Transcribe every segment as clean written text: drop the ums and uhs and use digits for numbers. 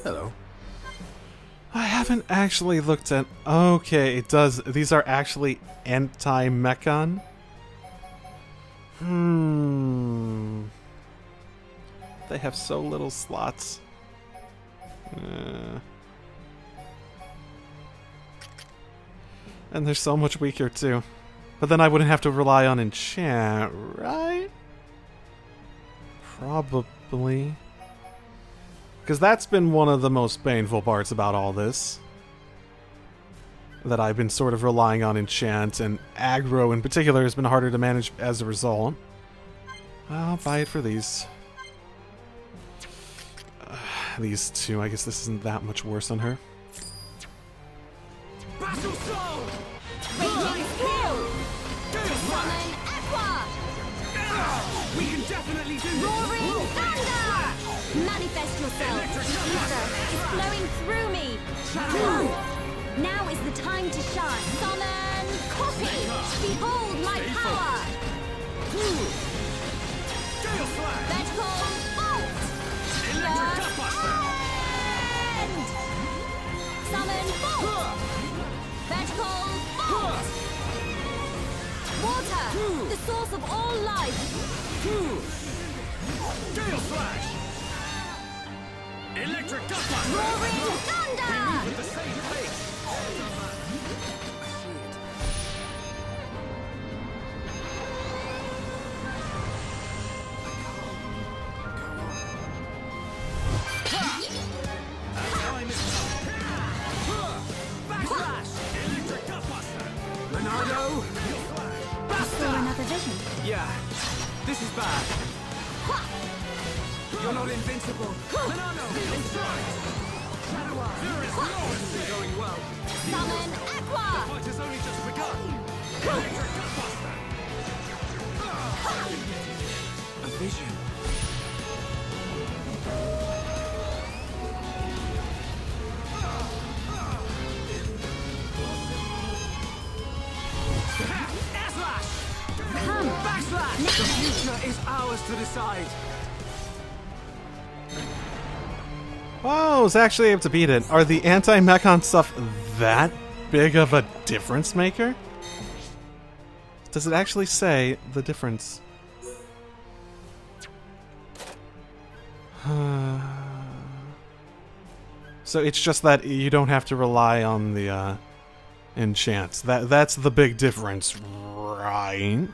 Hello. I haven't actually looked at... Okay, it does. These are actually anti-mechon? They have so little slots. And they're so much weaker, too. But then I wouldn't have to rely on enchant, right? Probably. Because that's been one of the most painful parts about all this. That I've been sort of relying on enchant, and aggro in particular has been harder to manage as a result. I'll buy it for these. These two, I guess this isn't that much worse on her. Battle Soul! Raging Skill! Summon Aqua! We can definitely do Roaring Thunder! Manifest yourself! Ether is flowing through me! Now is the time to shine! Summon Copy! Behold my power! Vertical Bolt! End! Summon Bolt! Vertical Bolt! Water! The source of all life! Gale Slash! Electric Gutbuster! Roaring Thunder! We move at the same pace! Backslash! Electric Gutbuster! Monado! Basta! Another vision. Yeah, this is bad. You're not invincible. Monado! There is no escape! Going well. Summon Aqua! Fight has only just begun! Electric Gutbuster! A vision. Slash! Come! Backslash! The future is ours to decide. Oh, I was actually able to beat it. Are the anti-mechon stuff that big of a difference maker? Does it actually say the difference? So it's just that you don't have to rely on the enchants. That's the big difference, right?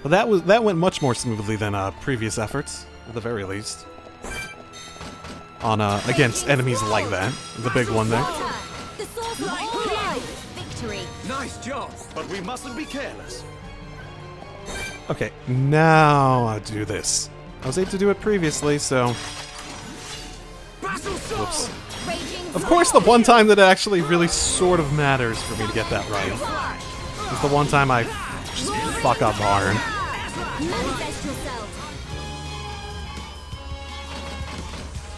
Well, that went much more smoothly than previous efforts, at the very least. On against enemies like that, the big one there. The source of all life! Victory! Nice job. But we mustn't be careless. Okay, now I'll do this. I was able to do it previously, so... Battle Soul! Whoops. Raging Of course, the one time that it actually really sort of matters for me to get that right is the one time I just fuck up hard. Manifest yourself!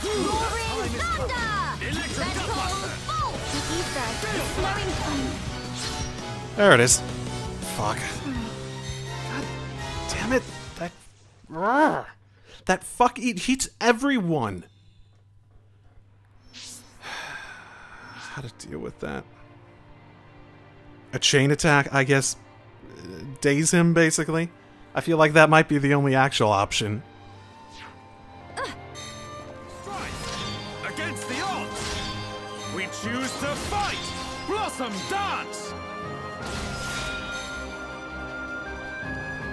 Roaring Thunder! Vertical Bolt! The ether is flowing through. There it is. Fuck. God damn it. That fuck eats everyone. How to deal with that? A chain attack, I guess, daze him, basically. I feel like that might be the only actual option. Strike! Against the odds! We choose to fight! Blossom dance!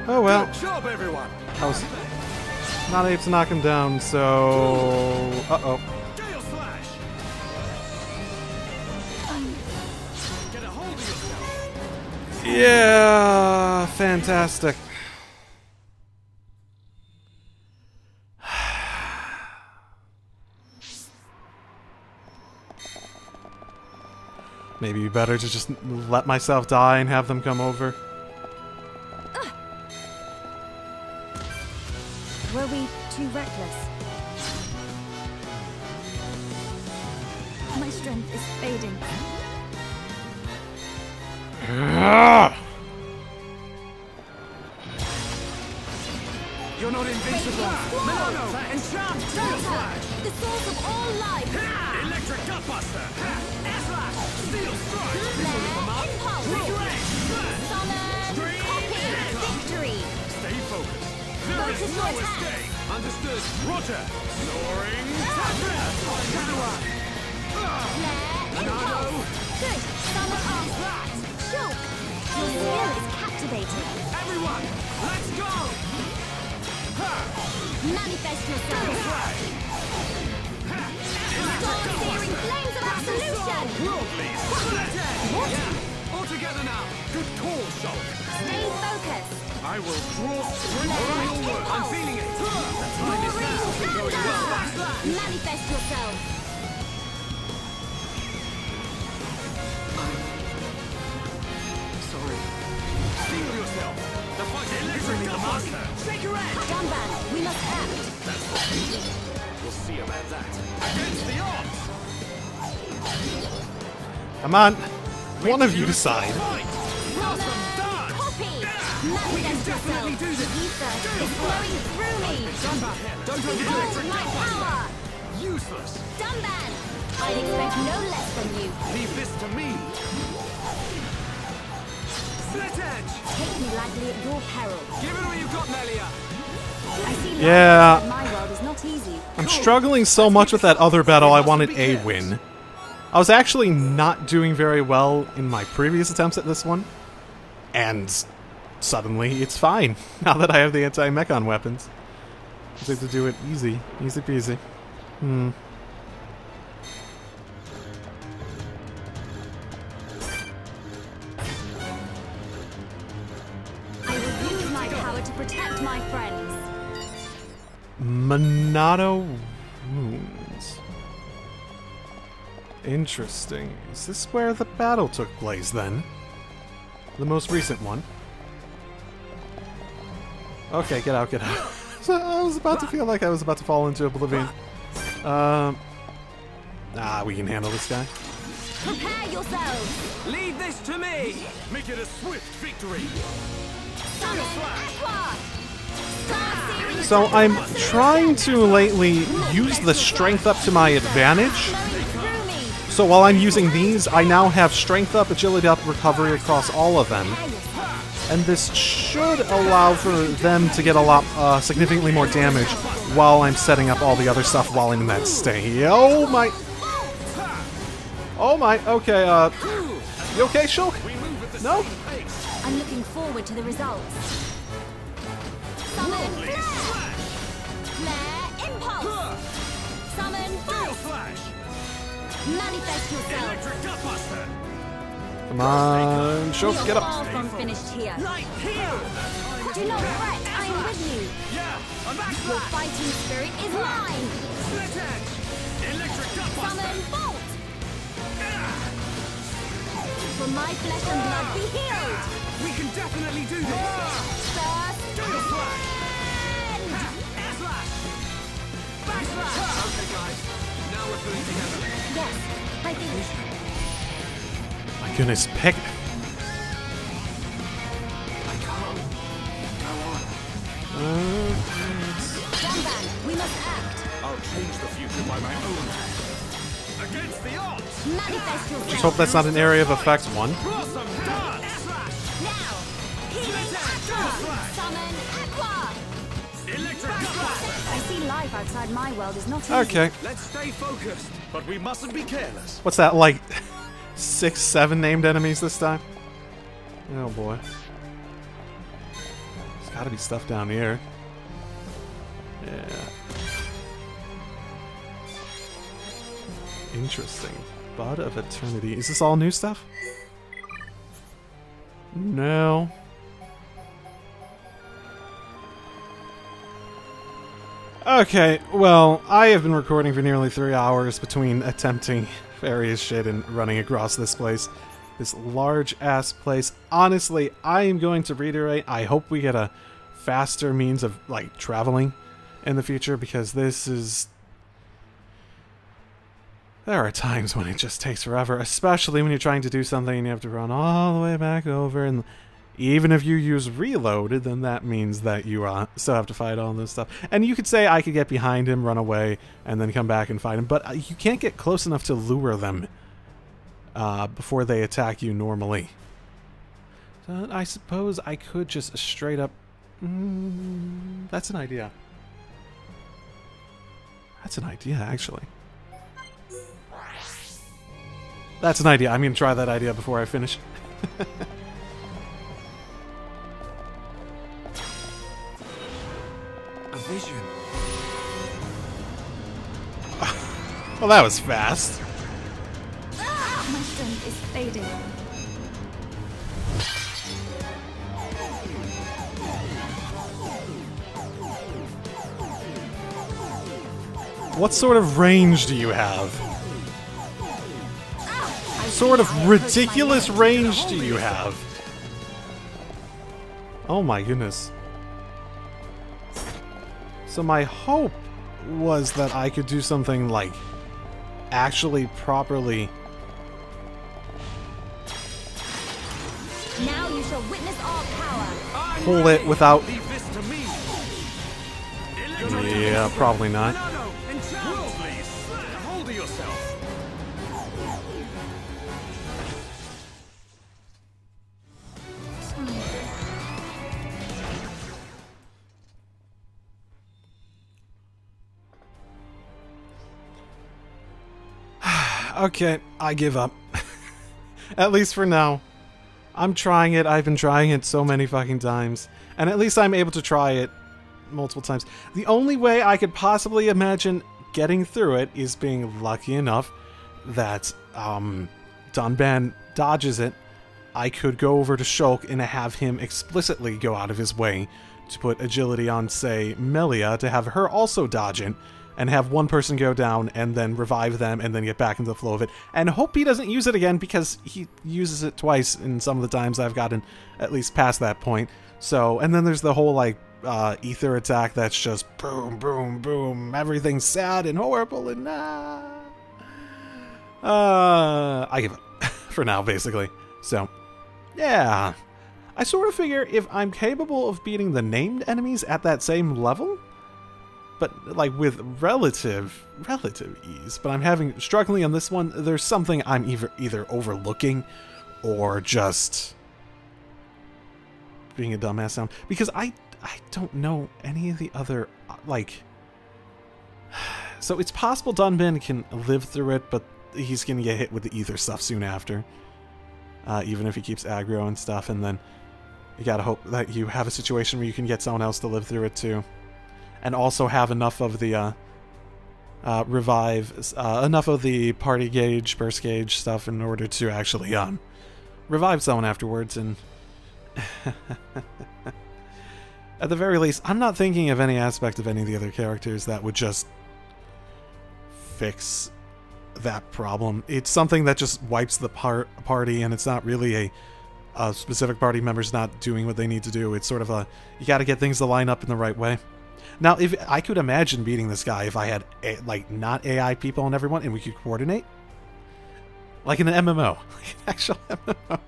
Oh well. Good job, everyone! I was not able to knock him down, so... Uh-oh. Gale Slash! Get a hold of yourself! Yeah, fantastic. Maybe better to just let myself die and have them come over. Were we too reckless? My strength is fading. You're not invincible. Monado, enchant, The source of all life! Electric Gutbuster! Air Slash! Steel Strike! Impulse! Summon! Copy! Victory! Stay focused. There Focus is your no attack. escape. Understood. Roger. Soaring. Impulse! Good! Summon off! Shulk! Your skill is captivating. Everyone, let's go! Manifest yourself! Storm-searing flames of absolution! Worldly. All together now. Good call, Shulk. Stay focused! I will draw strength from your work. I'm feeling it. Roaring thunder! Manifest yourself! Sorry. Feel yourself. The fight Electric Gutbuster. Shake your head. Gunban, we must act! We'll see about that. Against the odds. Come on. One of you decide. Fight. Summon! Copy! Manifest yourself! definitely do this. Ether is flowing through me! Don't overdo Behold it. my power! Useless. Dunban! I'd expect no less from you. Leave this to me. Split edge. Take me lightly at your peril. Give it all you've got, Melia. I see life Yeah. outside my world is not easy. I'm struggling so much with that other battle, I wanted a win. I was actually not doing very well in my previous attempts at this one. And suddenly, it's fine. Now that I have the anti-mechon weapons. I just have to do it easy. Easy peasy. I will use my power to protect my friends. Monado wounds. Interesting. Is this where the battle took place then? The most recent one. Okay, get out, get out. So I was about to feel like I was about to fall into oblivion. We can handle this guy. Prepare yourselves! Lead this to me. Make it a swift victory. Summon Aqua! Star-searing So I'm flames of trying absolution! to lately use the strength up to my advantage. Flowing through me! So while I'm using these, I now have strength up, agility up, recovery across all of them. Prepare yourself. And this should allow for them to get a lot, significantly more damage while I'm setting up all the other stuff while I'm in that state. Oh my! Oh my, okay, you okay, Shulk? No? I'm looking forward to the results. Summon Flare! Flare Impulse! Summon Bolt! Flash. Manifest yourself! Electric Gutbuster. Come on, Shulk, get up. Far from finished here. Light here. Do not fret, I am with you. Yeah. A Your backslash. fighting spirit is mine. Split edge. Electric Gutbuster. Summon Bolt! For my flesh and blood be healed! We can definitely do this. First Steel Slash. end! Air slash. Backslash. Okay, guys. Now we're pulling together. Yes, I think My goodness, pick. I can't. Go on. Dunban, we must act. I'll change the future by my own hand. Against the odds. Manifest yourself. Just hope that's not an area of effect one. Blossom dance. Now, healing Aqua! Summon Aqua! Electric Gutbuster. I see life outside my world is not easy. Okay. Let's stay focused. But we mustn't be careless. What's that, like 6, 7 named enemies this time? Oh boy. There's gotta be stuff down here. Yeah. Interesting. Bud of Eternity. Is this all new stuff? No. Okay, well, I have been recording for nearly 3 hours between attempting various shit and running across this place. This large-ass place. Honestly, I am going to reiterate, I hope we get a faster means of, like, traveling. in the future, because this is... There are times when it just takes forever, especially when you're trying to do something and you have to run all the way back over, and even if you use reloaded, then that means that you still have to fight all this stuff. And you could say I could get behind him, run away, and then come back and fight him, but you can't get close enough to lure them before they attack you normally. So I suppose I could just straight up... that's an idea. That's an idea, actually. That's an idea. I'm going to try that idea before I finish. A vision. Well, that was fast. My strength is fading. What sort of range do you have? Sort of ridiculous range do you have? Oh my goodness. So my hope was that I could do something like actually properly... Now you shall witness all power. pull it without... Leave this to me. Yeah, probably not. Monado, enchant, please. Get hold of yourself. Okay, I give up. At least for now. I'm trying it. I've been trying it so many fucking times. And at least I'm able to try it multiple times. The only way I could possibly imagine getting through it is being lucky enough that Dunban dodges it. I could go over to Shulk and have him explicitly go out of his way to put agility on, say, Melia, to have her also dodge it, and have one person go down and then revive them and then get back into the flow of it. And hope he doesn't use it again, because he uses it twice in some of the times I've gotten at least past that point. So, and then there's the whole, like, ether attack that's just boom, boom, boom, everything's sad and horrible and I give up for now, basically. So, yeah. I sort of figure if I'm capable of beating the named enemies at that same level, but like with relative ease, but I'm struggling on this one, there's something I'm either overlooking or just being a dumbass now, because I don't know any of the other, like, so it's possible Dunban can live through it, but he's gonna get hit with the ether stuff soon after, even if he keeps aggro and stuff, and then you gotta hope that you have a situation where you can get someone else to live through it too. And also have enough of the enough of the party gauge, burst gauge stuff in order to actually revive someone afterwards. And at the very least, I'm not thinking of any aspect of any of the other characters that would just fix that problem. It's something that just wipes the party, and it's not really a specific party member's not doing what they need to do. It's sort of you got to get things to line up in the right way. Now, if I could imagine beating this guy if I had, like, not AI people and everyone, and we could coordinate. Like in an MMO. Like an actual MMO.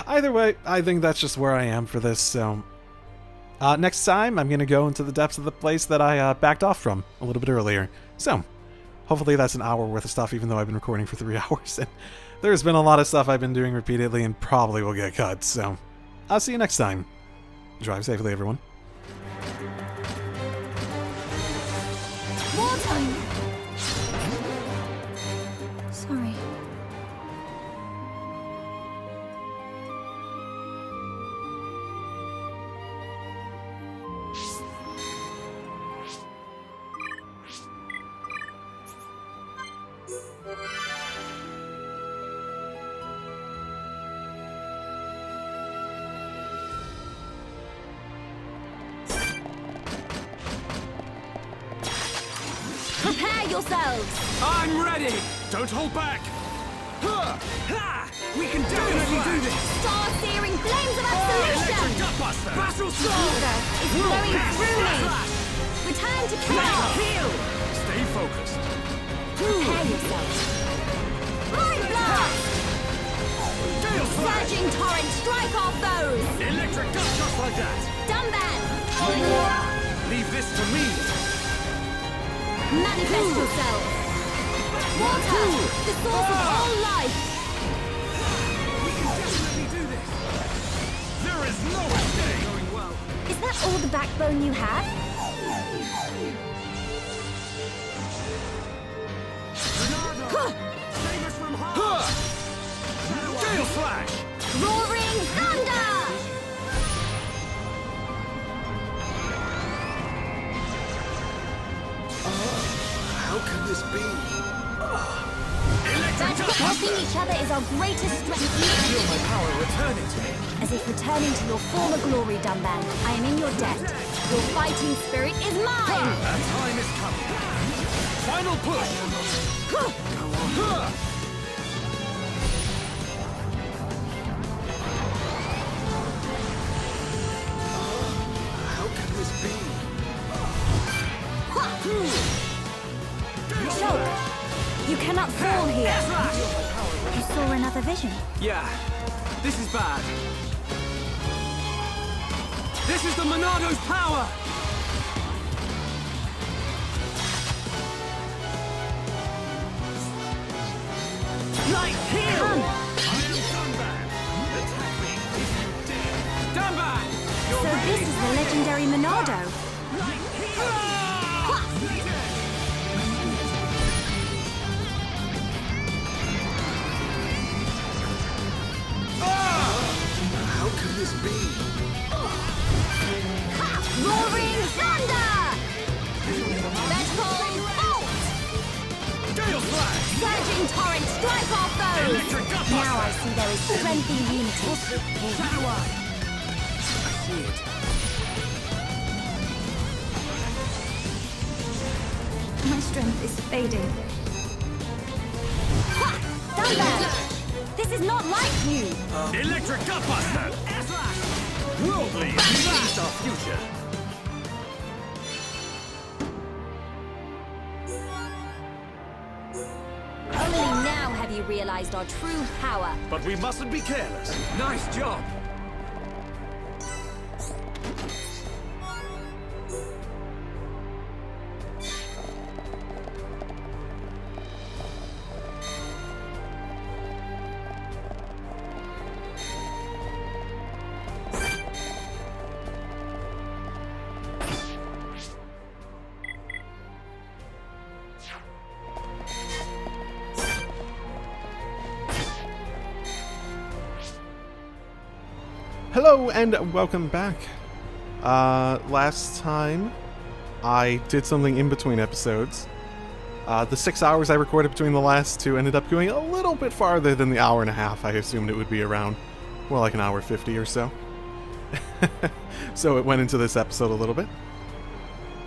Either way, I think that's just where I am for this, so... next time, I'm going to go into the depths of the place that I backed off from a little bit earlier. So, hopefully that's an hour worth of stuff, even though I've been recording for 3 hours. And there's been a lot of stuff I've been doing repeatedly and probably will get cut, so... I'll see you next time. Drive safely, everyone. More time. Sorry. Prepare yourselves! I'm ready! Don't hold back! Ha! Ha! We can definitely do this! Star-searing flames of Electric absolution! Gutbuster! Battle Ether is flowing through me! Return to chaos! Stay focused. Prepare yourself. Mind blast! Gale slash! Surging torrent, strike our foes! Electric gun just like that. Dumban! Leave this to me. Manifest yourself! Water! The source of all life! We can definitely do this. There is no escape. Going well. Is that all the backbone you have? Save us from harm. Gale slash! Roaring thunder! How can this be? That helping each other is our greatest strength. Feel my power returning to me. As if returning to your former glory, Dumban. I am in your debt. Your fighting spirit is mine! That time is coming. Final push. How can this be? Shulk, you cannot fall here. You saw another vision. Yeah, this is bad. This is the Monado's power! Light here. Come. I am Dunban. Attack me if you dare. Dunban! So this is the legendary Monado. How can this be? Roaring thunder! Vegetable bolt! Gale slash! Surging torrent, strike our foes! Electric gut Now I see there is strength in unity. Shadow Eye. I see it. My strength is fading. Dumban! This is not like you! Electric Gutbuster! Worldly! That's our future! Only now have you realized our true power. But we mustn't be careless. Nice job! Hello and welcome back. Last time I did something in between episodes. The 6 hours I recorded between the last two ended up going a little bit farther than the hour and a half I assumed it would be around. More like an hour 50 or so. So it went into this episode a little bit.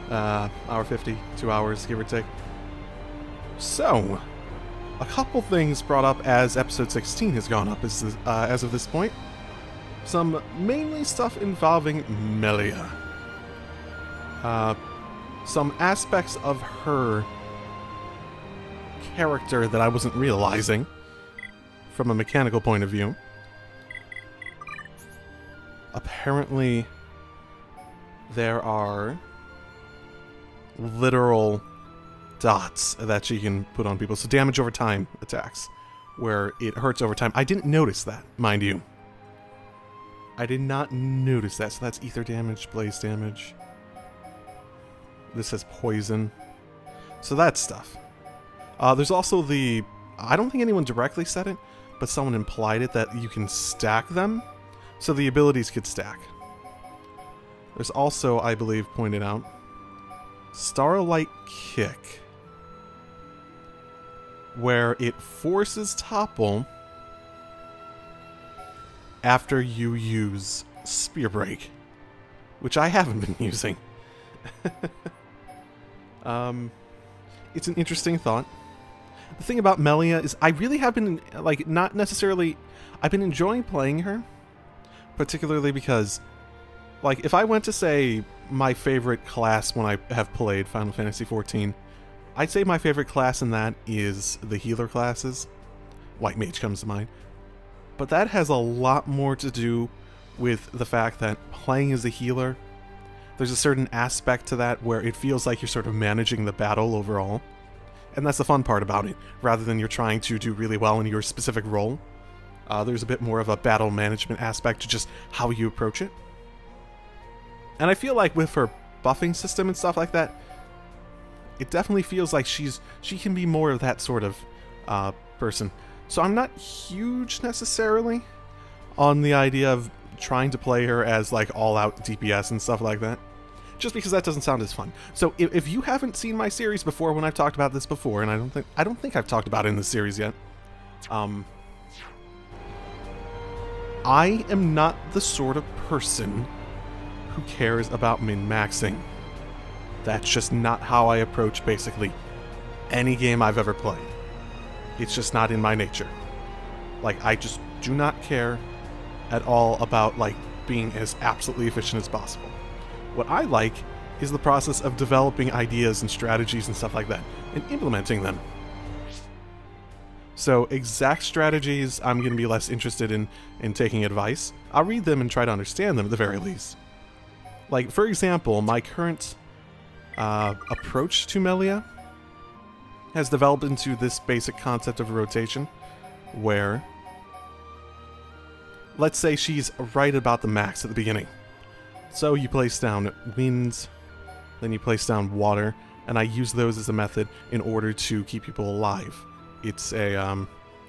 Hour 50, 2 hours, give or take. So, a couple things brought up as episode 16 has gone up as of this point. Some mainly stuff involving Melia. Some aspects of her character that I wasn't realizing from a mechanical point of view. Apparently, there are literal dots that she can put on people. So damage over time attacks, where it hurts over time. I didn't notice that, mind you. I did not notice that. So that's ether damage, blaze damage. This says poison. So that's stuff. There's also the... I don't think anyone directly said it, but someone implied it, that you can stack them. So the abilities could stack. There's also, I believe, pointed out, Starlight Kick, where it forces Topple after you use Spear Break, which I haven't been using. It's an interesting thought. The thing about Melia is I really have been, like, not necessarily... I've been enjoying playing her, particularly because, like, if I went to, say, my favorite class when I have played Final Fantasy XIV. I'd say my favorite class in that is the healer classes. White Mage comes to mind. But that has a lot more to do with the fact that playing as a healer, there's a certain aspect to that where it feels like you're sort of managing the battle overall. And that's the fun part about it, rather than you're trying to do really well in your specific role. There's a bit more of a battle management aspect to just how you approach it. And I feel like with her buffing system and stuff like that, it definitely feels like she can be more of that sort of person. So I'm not huge necessarily on the idea of trying to play her as like all-out DPS and stuff like that, just because that doesn't sound as fun. So if you haven't seen my series before, when I've talked about this before, and I don't think I've talked about it in this series yet, I am not the sort of person who cares about min-maxing. That's just not how I approach basically any game I've ever played. It's just not in my nature. Like, I just do not care at all about, like, being as absolutely efficient as possible. What I like is the process of developing ideas and strategies and stuff like that, and implementing them. So, exact strategies, I'm going to be less interested in taking advice. I'll read them and try to understand them at the very least. Like, for example, my current approach to Melia has developed into this basic concept of rotation, where, let's say she's right about the max at the beginning. So you place down winds, then you place down water, and I use those as a method in order to keep people alive. It's a,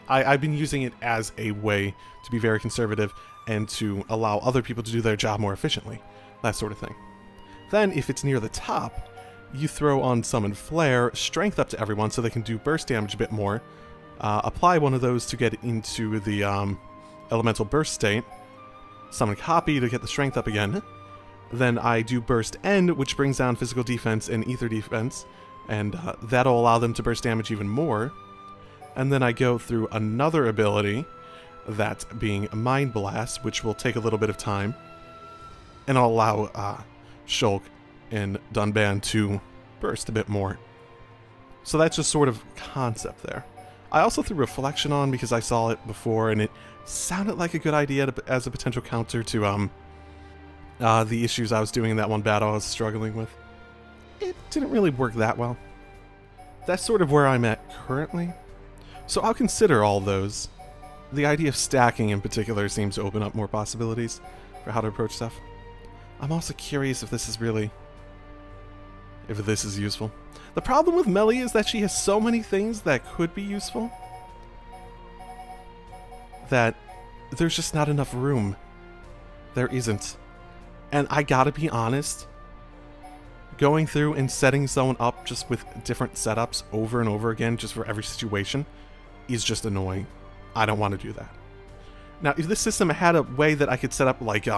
I've been using it as a way to be very conservative and to allow other people to do their job more efficiently, that sort of thing. Then, if it's near the top, you throw on Summon Flare, strength up to everyone so they can do burst damage a bit more, apply one of those to get into the elemental burst state, summon Copy to get the strength up again, then I do Burst End, which brings down physical defense and ether defense, and that'll allow them to burst damage even more, and then I go through another ability, that being Mind Blast, which will take a little bit of time, and I'll allow Shulk and Dunban to burst a bit more. So that's just sort of concept there. I also threw Reflection on because I saw it before and it sounded like a good idea as a potential counter to the issues I was doing in that one battle I was struggling with. It didn't really work that well. That's sort of where I'm at currently. So I'll consider all those. The idea of stacking in particular seems to open up more possibilities for how to approach stuff. I'm also curious if this is really... if this is useful. The problem with Melia is that she has so many things that could be useful that there's just not enough room. There isn't. And I gotta be honest, going through and setting someone up just with different setups over and over again just for every situation is just annoying. I don't want to do that. Now, if this system had a way that I could set up like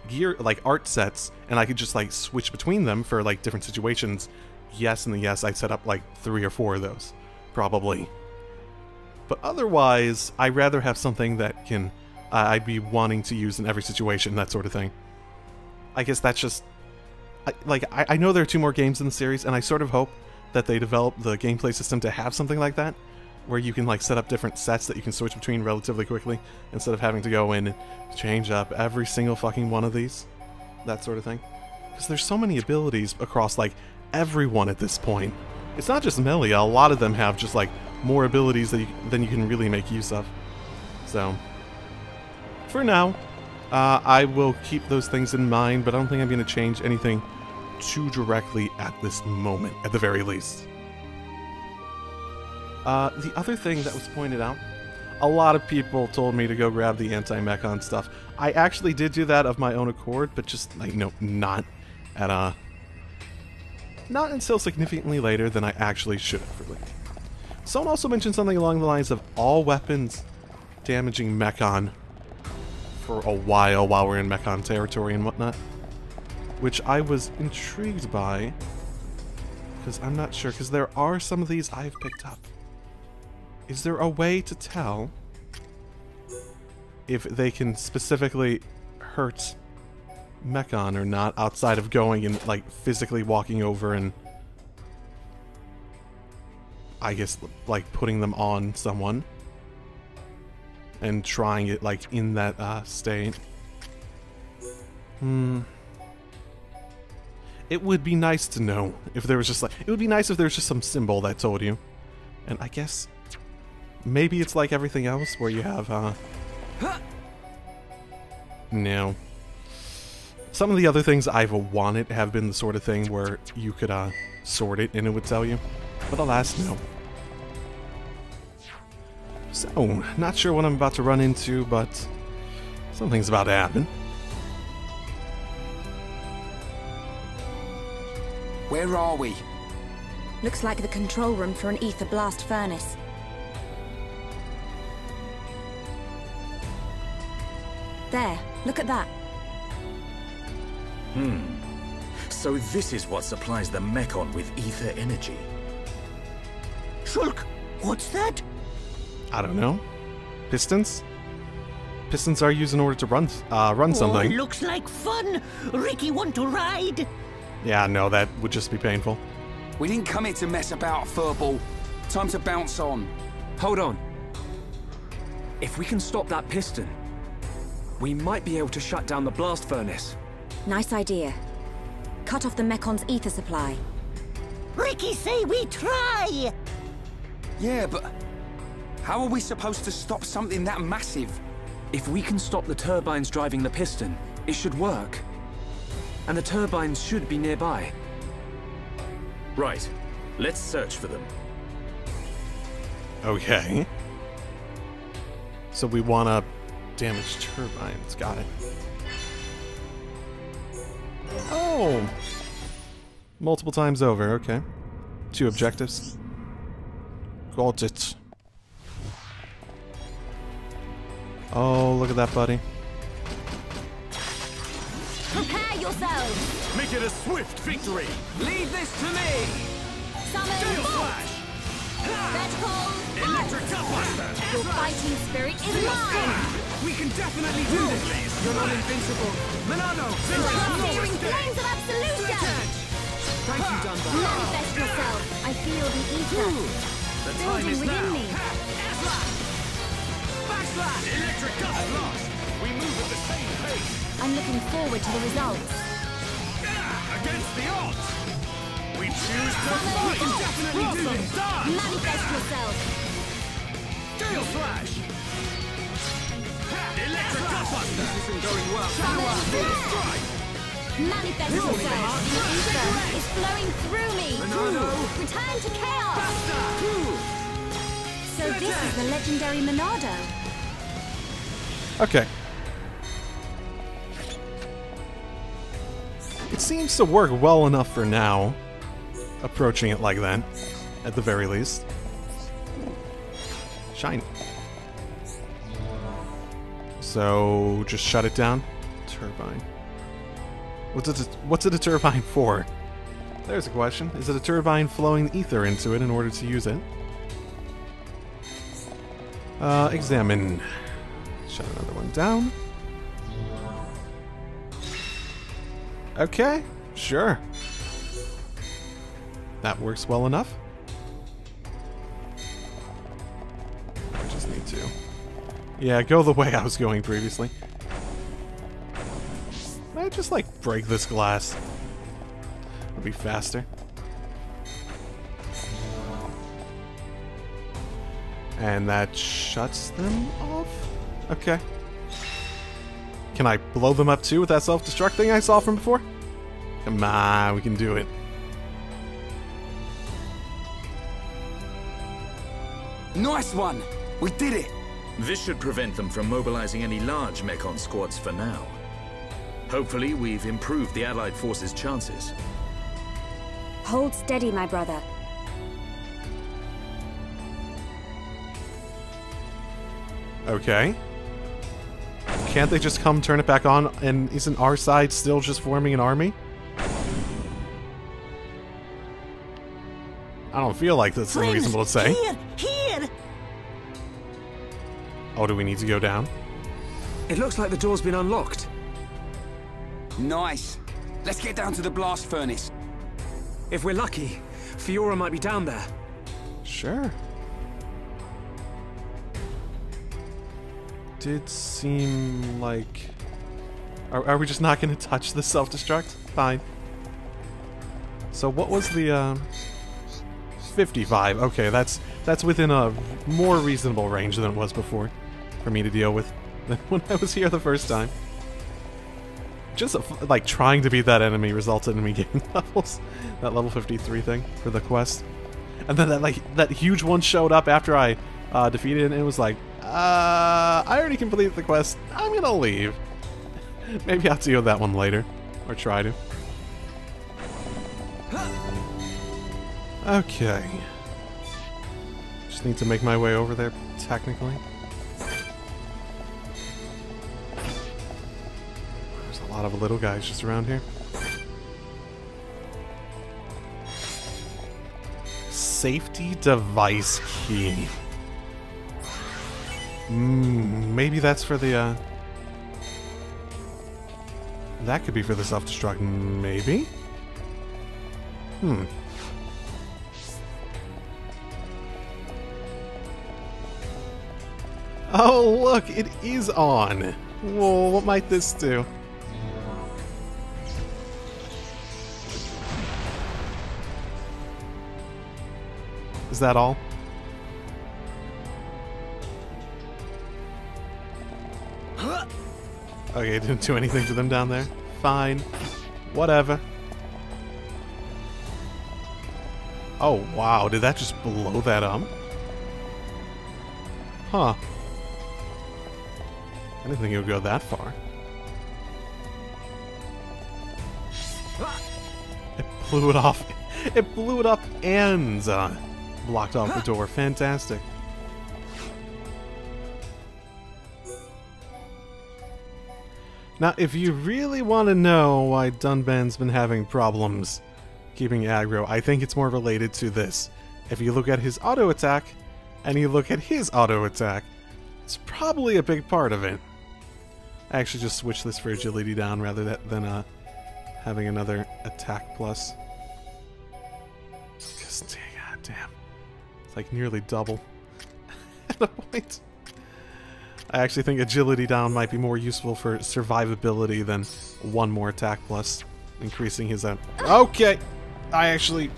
gear, like art sets, and I could just like switch between them for like different situations, yes, and yes, I'd set up like 3 or 4 of those, probably. But otherwise, I'd rather have something that can I'd be wanting to use in every situation, that sort of thing. I guess that's just... I know there are 2 more games in the series, and I sort of hope that they develop the gameplay system to have something like that, where you can like set up different sets that you can switch between relatively quickly, instead of having to go in and change up every single fucking one of these. That sort of thing. Because there's so many abilities across like everyone at this point. It's not just Melia, a lot of them have just like more abilities than you can really make use of. So, for now, I will keep those things in mind, but I don't think I'm going to change anything too directly at this moment, at the very least. The other thing that was pointed out, a lot of people told me to go grab the anti-mechon stuff. I actually did do that of my own accord, but just, like, no, not at, not until significantly later than I actually should have, really. Someone also mentioned something along the lines of all weapons damaging mechon for a while we're in mechon territory and whatnot, which I was intrigued by, because I'm not sure, because there are some of these I've picked up. Is there a way to tell if they can specifically hurt mechon or not, outside of going and, like, physically walking over and, I guess, like, putting them on someone and trying it, like, in that state. It would be nice to know if there was just, like, it would be nice if there was just some symbol that told you. And I guess maybe it's like everything else where you have, no. Some of the other things I've wanted have been the sort of thing where you could, sort it and it would tell you. But alas, no. So, not sure what I'm about to run into, but something's about to happen. Where are we? Looks like the control room for an ether blast furnace. There, look at that. So this is what supplies the mechon with ether energy. Shulk, what's that? I don't know. Pistons? Pistons are used in order to run something. Oh, looks like fun. Ricky, want to ride? Yeah, no, that would just be painful. We didn't come here to mess about, furball. Time to bounce on. Hold on. If we can stop that piston, we might be able to shut down the blast furnace. Nice idea. Cut off the mecon's ether supply. Ricky say we try. Yeah, but how are we supposed to stop something that massive? If we can stop the turbines driving the piston, it should work. And the turbines should be nearby. Right. Let's search for them. Okay. So we want to damage turbines. Got it. Oh! Multiple times over, okay. 2 objectives. Got it. Oh, look at that, buddy. Prepare yourselves! Make it a swift victory! Leave this to me! Summon Gale bolt! Flash! Vertical Electric Cutbuster! Your fighting spirit is mine! We can definitely do this! You're not invincible! Monado! Searing flames of absolution! Thank you, Dunbar! Manifest yourself! I feel the ether. The time Building is within now! me. Backslash! Electric Gust Blast! We move at the same pace! I'm looking forward to the results. Against the odds! We choose to Summon fight! bolt! Definitely do this! Done! Manifest yourself! Gale Flash! Electric Cutbuster! This isn't going well. Summon blast! Strike! Manifest yourself! The ether is flowing through me! Monado! Return to chaos! Faster! So this is the legendary Monado. Okay. It seems to work well enough for now. Approaching it like that, at the very least. Shine. So, just shut it down. Turbine. What's it a turbine for? There's a question. Is it a turbine flowing ether into it in order to use it? Examine. Shut another one down. Okay, sure. That works well enough. I just need to... Yeah, go the way I was going previously. Can I just, like, break this glass? It'll be faster. And that shuts them off? Okay. Can I blow them up too with that self-destruct thing I saw from before? Come on, we can do it. Nice one! We did it! This should prevent them from mobilizing any large mechon squads for now. Hopefully, we've improved the Allied forces' chances. Hold steady, my brother. Okay. Can't they just come turn it back on, and isn't our side still just forming an army? I don't feel like that's unreasonable to say. Here! Oh, do we need to go down? It looks like the door's been unlocked. Nice. Let's get down to the blast furnace. If we're lucky, Fiora might be down there. Sure. Did seem like... Are we just not going to touch the self-destruct? Fine. So what was the, 55. Okay, that's within a more reasonable range than it was before for me to deal with than when I was here the first time. Just, like, trying to beat that enemy resulted in me getting levels. That level 53 thing for the quest. And then that huge one showed up after I defeated it, and it was like, I already completed the quest. I'm gonna leave. Maybe I'll deal with that one later. Or try to. Okay. Just need to make my way over there, technically. There's a lot of little guys just around here. Safety device key. Maybe that's for the, that could be for the self-destruct, maybe? Oh, look, it is on! Whoa, what might this do? Is that all? Okay, didn't do anything to them down there. Fine. Whatever. Oh, wow. Did that just blow that up? Huh. I didn't think it would go that far. It blew it off. It blew it up and blocked off the door. Fantastic. Now, if you really want to know why Dunban's been having problems keeping aggro, I think it's more related to this. If you look at his auto attack, and you look at his auto attack, it's probably a big part of it. I actually just switched this for agility down rather than having another attack plus. Because, god damn, it's like nearly double at a point. I actually think agility down might be more useful for survivability than one more attack plus, increasing his own. Okay, I actually...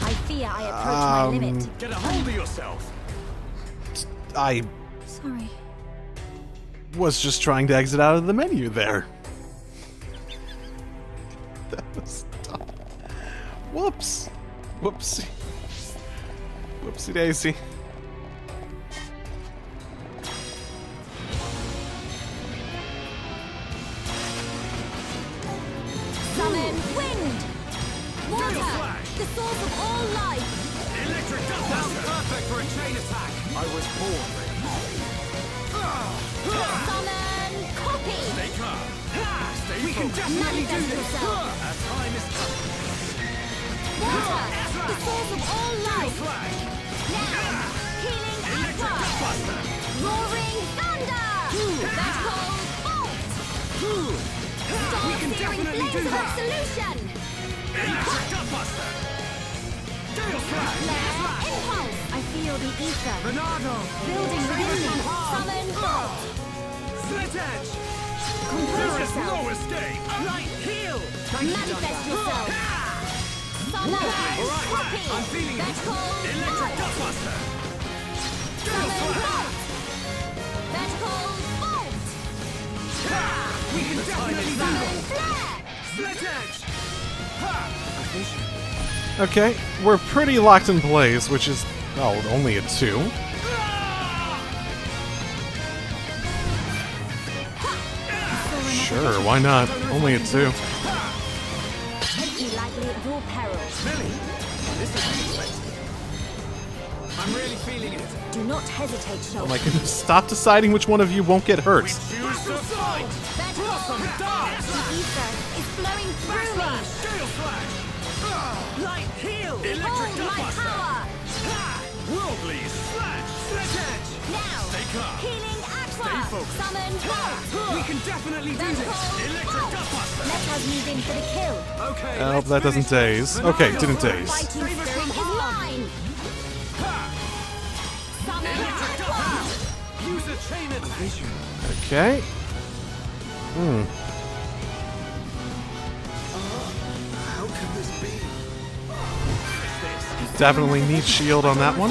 I fear I approach my limit. Get a hold of yourself. I Sorry. was just trying to exit out of the menu there. That was dumb. Whoops. Whoopsie. Whoopsie daisy. Summon wind! Water! The source of all life! Electric Sounds perfect for a chain attack. I was born ready. Summon copy! Stay calm. Stay we can definitely do this. Our time is coming. Water! The source of all life! Now! Healing aqua! Roaring thunder! Magical bolt! Star-searing blaze of absolution! Electric Gutbuster. Gale Slash. Impulse! I feel the ether. Monado. Building wind! Summon bolt! Slit Edge. Compose There is yourself! no escape. Light heal. Manifest yourself! Summon copy! I'm feeling it. Magical Electric bolt! Gutbuster. Summon bolt! Magical bolt! We can definitely do Summon it. flare! Slit Edge. Okay, we're pretty locked in place, which is, oh, only a 2. Sure, why not? Only a 2. Take me lightly at your peril. Billy, this is unexpected. I'm really feeling it. Do not hesitate, Shulk. Oh my goodness, stop deciding which one of you won't get hurt. Choose to fight. Blossom dance. The ether is flowing through me! Gale Slash. Light heal. Hold Electric my Gutbuster. power! Worldly slash! Sledge edge! Now! Stay calm. Healing Aqua! Stay focused. Summon Bolt! We can definitely do this! Electric Gutbuster! Let us move in for the kill. Okay, I hope let's that doesn't finish. daze. Okay, Monado. didn't daze. Fighting spirit is mine! Summon Aqua! Use a chain attack! Okay. How can this be? Definitely need shield on that one.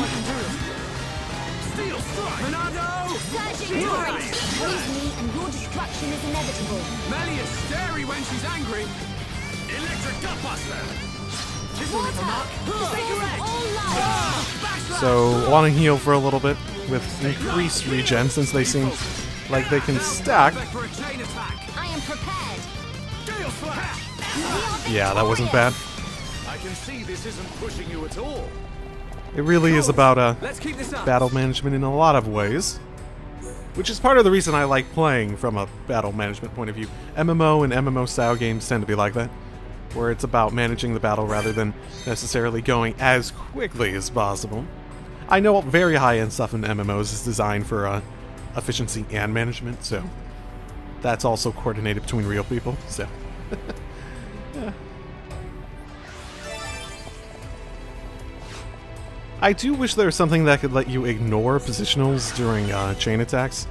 Steel strike! Monado! Surging torrent! Oppose me and your destruction is inevitable. Melly is scary when she's angry. Electric Gutbuster! Water! Source of all life! So, want to heal for a little bit with increased regen since they seem like they can stack. For a chain attack! I am prepared. Gale Slash! We are Yeah, that wasn't bad. I can see this isn't pushing you at all. It really is about Let's keep this up! battle management in a lot of ways. Which is part of the reason I like playing from a battle management point of view. MMO and MMO style games tend to be like that, where it's about managing the battle rather than necessarily going as quickly as possible. I know very high-end stuff in MMOs is designed for efficiency and management, so that's also coordinated between real people, so... Yeah. I do wish there was something that could let you ignore positionals during chain attacks,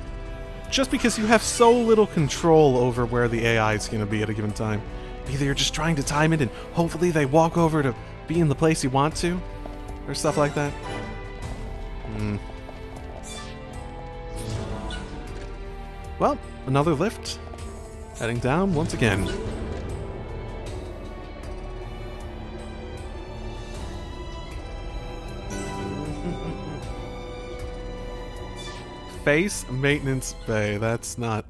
just because you have so little control over where the AI is going to be at a given time. Either you're just trying to time it and hopefully they walk over to be in the place you want to, or stuff like that. Well, another lift. Heading down once again. Face maintenance bay. That's not...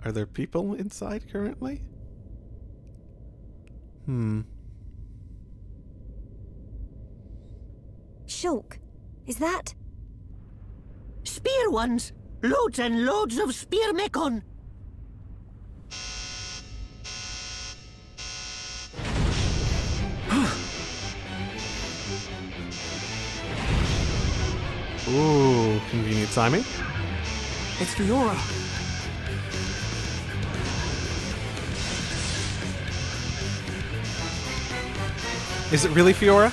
Are there people inside currently? Shulk, is that? Spear ones! Loads and loads of spear mechon! Ooh, convenient timing. It's Fiora. Is it really Fiora?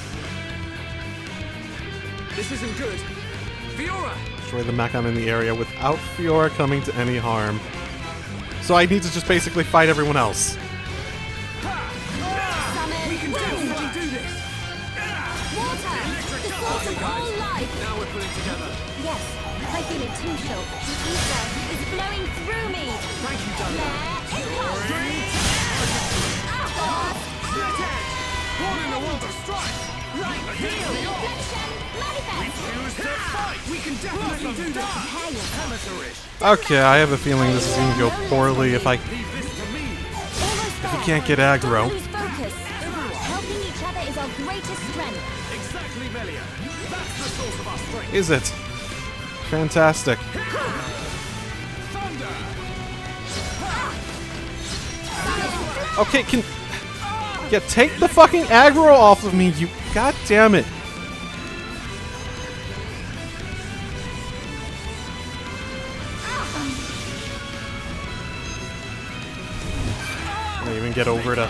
This isn't good. Fiora! Destroy the Mechon in the area without Fiora coming to any harm. So I need to just basically fight everyone else. Summon We can definitely do this! Water! The source of all life! Now we're pulling together. Yes, I feel it too, Shulk. The ether is flowing through me! Thank you, darling. Sledge edge! One in the world of strife! Right, heal! Reflection! Manifest! Choose to fight! We can definitely do this! Prepare yourself. Amateurish! Okay, I have a feeling this is going to go poorly if I Leave this to me! Almost there. can't get aggro. Don't lose focus. Helping each other is our greatest strength. Exactly, Melia. That's the source of our strength. Is it? Fantastic. Thunder! Okay, can... Yeah, take the fucking aggro off of me, you... God damn it. I even get over to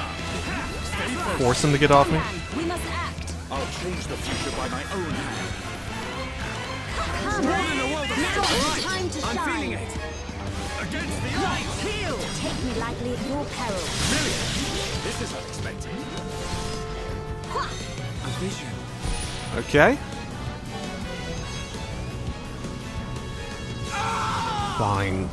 force him to get off me. We must act. I'll change the future by my own hand. Come. Now is the time to I'm shine. feeling it. Against the odds. Heal. Take me lightly at your peril. This is unexpected. A vision. Okay. Fine.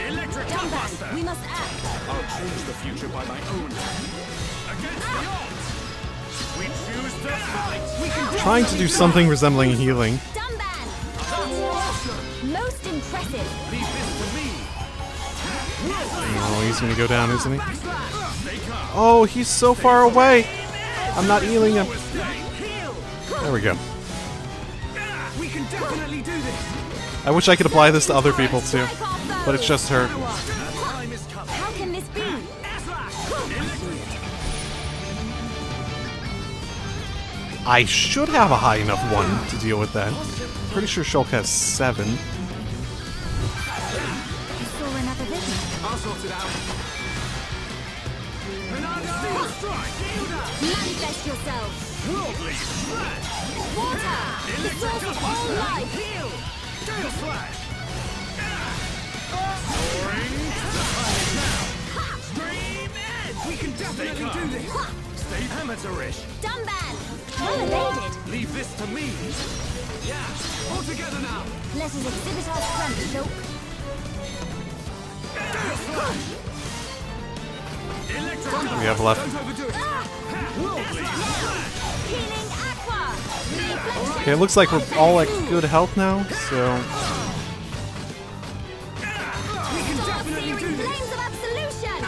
Electric Dumbband, Gutbuster. we must act. I'll change the future by my own hand. Against the odds. We choose to fight. We can Trying to do something resembling healing. Dumbband. awesome. Most impressive. Leave this to me. Oh, he's gonna go down, isn't he? Stay calm. Oh, he's so far away. I'm not healing him. Heal. There we go. We can definitely do this. I wish I could apply this to other people too, but it's just her. Time is coming. How can this be? I should have a high enough one to deal with that. Pretty sure Shulk has 7. You saw another vision. I'll sort it out. Monado, strike! Manifest yourself. Worldly smash! Water, the source of all life. Heal! Gale slash! Soaring! Stream edge! We can definitely do this. Stay amateurish! Dumban, well evaded. Leave this to me! Yeah, all together now. Let us exhibit our strength, Shulk. Gale slash! Electric We have left. Don't overdo it. Worldly smash! Healing aqua. Reflection. Okay, it looks like we're all at good health now, so... Start searing flames of absolution.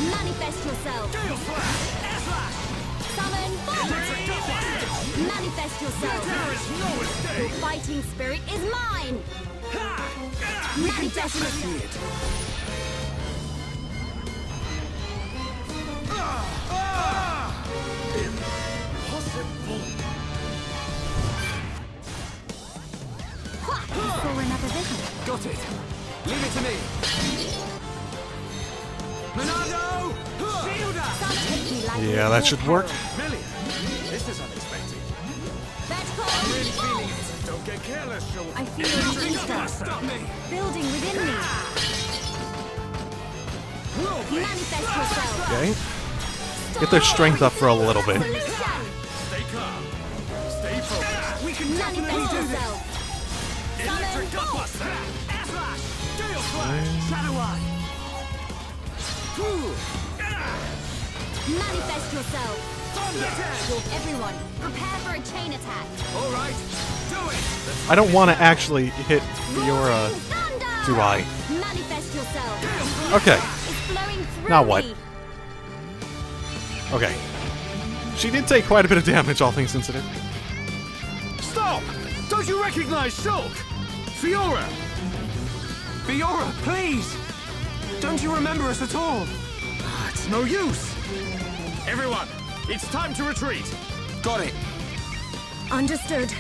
Manifest yourself. Gale slash! Air slash! Summon Electric force. double! Manifest yourself. There is no Your escape! fighting spirit is mine. Manifest yourself. Impossible! For another vision. Got it. Leave it to me. Monado! Shielder! Summon me like Yeah, that should work. Million! This is unexpected. vertical. Don't get careless, Shulk. I feel an instant Stop me! building within me. Manifest yourself. Okay. Get their strength up for a little bit. Solution. Stay calm. Stay focused. We can definitely Manifest do this! yourself. Electric Summon double! force. Air slash! Gale slash! Shadow eye! Manifest yourself. Thunder! Everyone, prepare for a chain attack. All right, do it! I don't want to actually hit Fiora, Thunder! do I? Manifest yourself. Okay, It's flowing through Now what? me. okay. She did take quite a bit of damage, all things considered. Stop! Don't you recognize Shulk? Fiora! Fiora, please! Don't you remember us at all? It's no use! Everyone, it's time to retreat! Got it. Understood.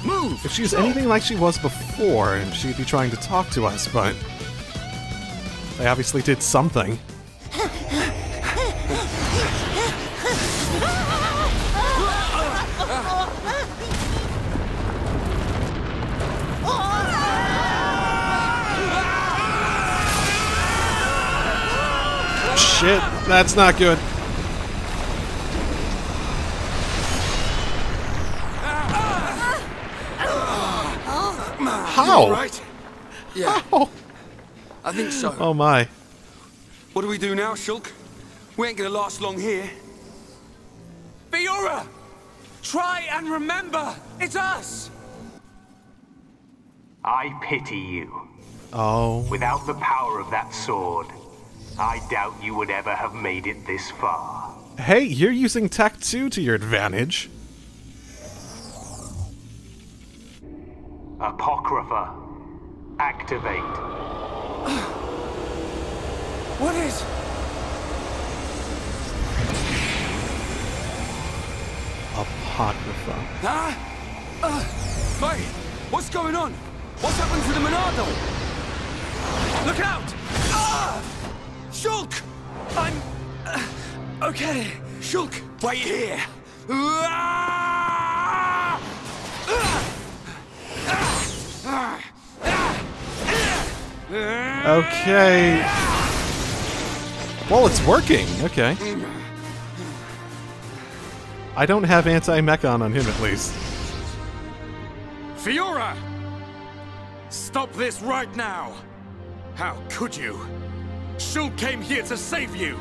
Move! If she's anything like she was before, she'd be trying to talk to us, but... they obviously did something. Shit, that's not good. How? Right? Yeah, How? I think so. Oh my. What do we do now, Shulk? We ain't gonna last long here. Fiora! Try and remember! It's us! I pity you. Oh. Without the power of that sword, I doubt you would ever have made it this far. Hey, you're using Tech 2 to your advantage. Apocrypha, activate. What is? Apocrypha. Huh? Mate, what's going on? What's happened to the Monado? Look out! Shulk! I'm... okay. Shulk, wait here. Okay. Well, it's working. Okay. I don't have anti-mechon on him, at least. Fiora! Stop this right now! How could you? Shulk came here to save you!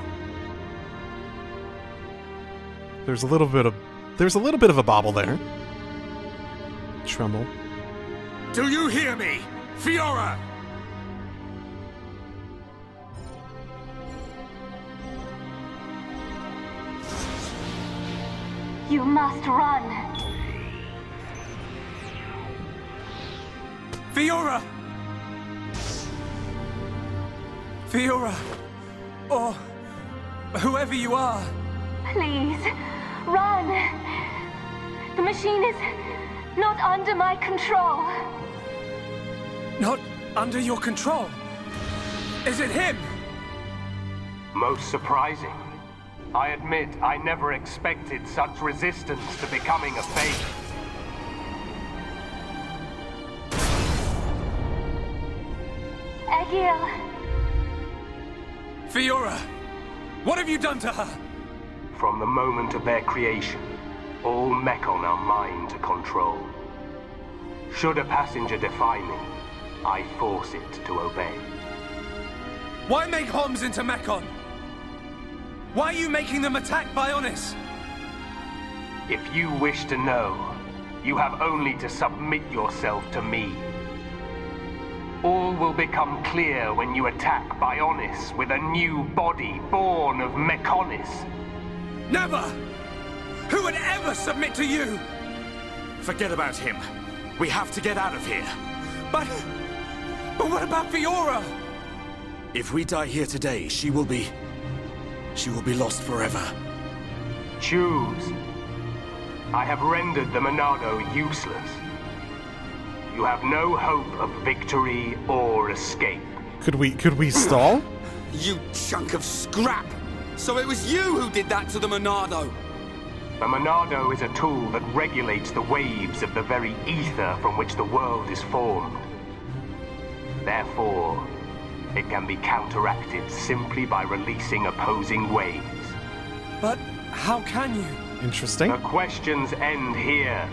There's a little bit of a bobble there. Tremble. Do you hear me? Fiora! You must run. Fiora! Fiora! Or whoever you are, Please, run. The machine is not under my control. Not under your control? Is it him? Most surprising. I admit I never expected such resistance to becoming a fate. Egil. Fiora, what have you done to her? From the moment of their creation, all Mechon are mine to control. Should a passenger defy me, I force it to obey. Why make Homs into Mechon? Why are you making them attack Bionis? If you wish to know, you have only to submit yourself to me. All will become clear when you attack Bionis with a new body born of Mechonis. Never! Who would ever submit to you? Forget about him. We have to get out of here. But what about Fiora? If we die here today, she will be lost forever. Choose. I have rendered the Monado useless. You have no hope of victory or escape. Could we stall? You chunk of scrap! So it was you who did that to the Monado! The Monado is a tool that regulates the waves of the very ether from which the world is formed. Therefore, it can be counteracted simply by releasing opposing waves. But how can you? Interesting. The questions end here.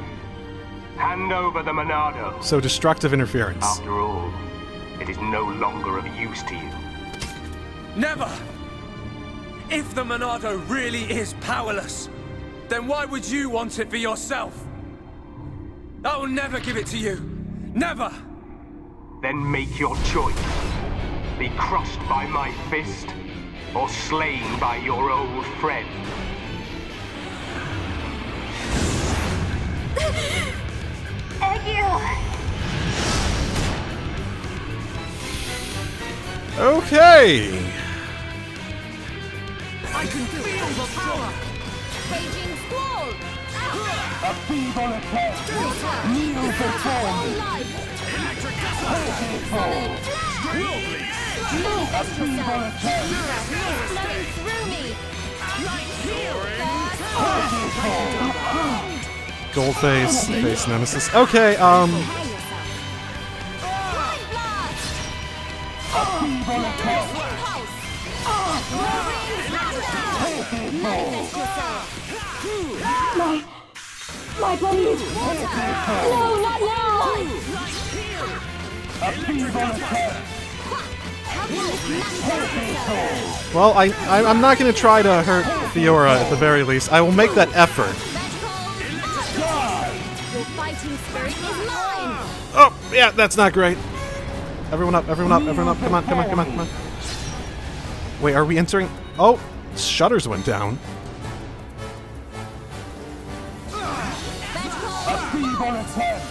Hand over the Monado. So destructive interference. After all, it is no longer of use to you. Never! If the Monado really is powerless, then why would you want it for yourself? I will never give it to you. Never! Then make your choice. Be crushed by my fist, or slain by your old friend. Egil. Okay. I can feel the power! Raging squall. A feeble attempt. Kneel before me. Electric Pitiful. A feeble attempt. flowing through me. Goldface, face nemesis. Okay, Blind blast. A feeble attempt. Impulse. Manifest yourself. My body is no, not now. A feeble attempt. How can this manifest yourself? well, I'm not going to try to hurt Fiora at the very least. I will make that effort. Your fighting spirit is mine. Oh, yeah, that's not great. Everyone up, everyone up, everyone up. Come on, come on, come on, come on. Wait, are we entering? Oh, shutters went down. A feeble attempt.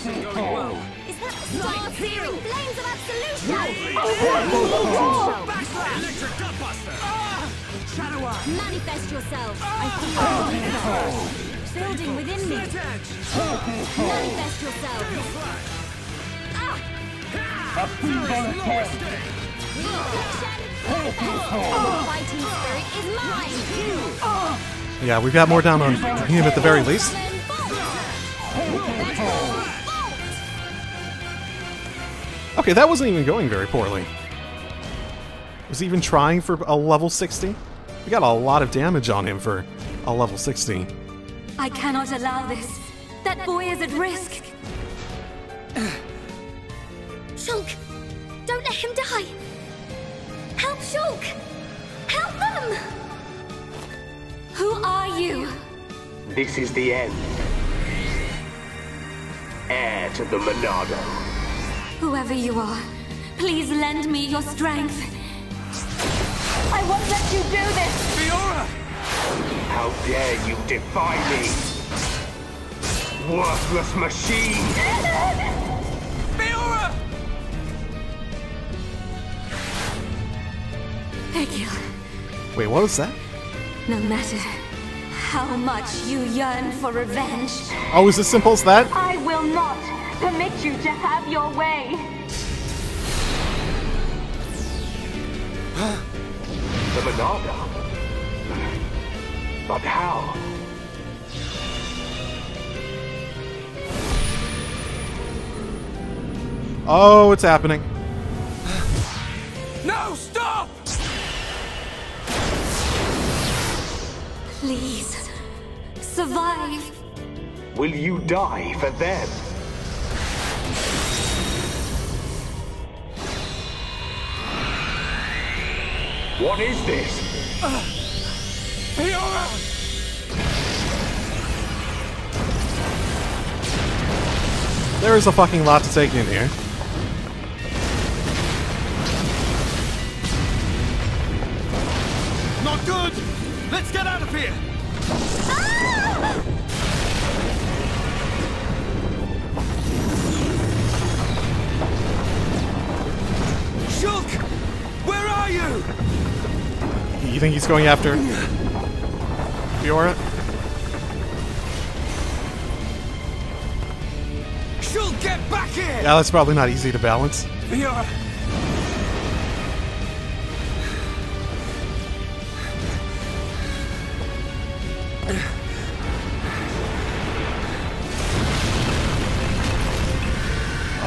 Pitiful. Is that the star-searing flames of absolution? Electric Gutbuster! Shadow Eye! Manifest yourself. I feel it building within me. Manifest yourself. A feeble attempt. Your fighting spirit is mine. Yeah, we've got more down on him at the very least. Okay, that wasn't even going very poorly. Was he even trying for a level 60? We got a lot of damage on him for a level 60. I cannot allow this. That boy is at risk. Shulk, don't let him die. Help Shulk. Help them. Who are you? This is the end. Heir to the Monado. Whoever you are, please lend me your strength. I won't let you do this. Fiora! How dare you defy me? Worthless machine! Fiora! Egil, Wait, what was that? No matter how much you yearn for revenge, Oh, is it as simple as that? I will not permit you to have your way. The Monado? But how? Oh, it's happening. No, stop! Please, survive. Will you die for them? What is this? Fiora! There is a fucking lot to take in here. Not good! Let's get out of here! Shulk! Where are you? You think he's going after Fiora? Shulk, get back here! Yeah, that's probably not easy to balance. Fiora!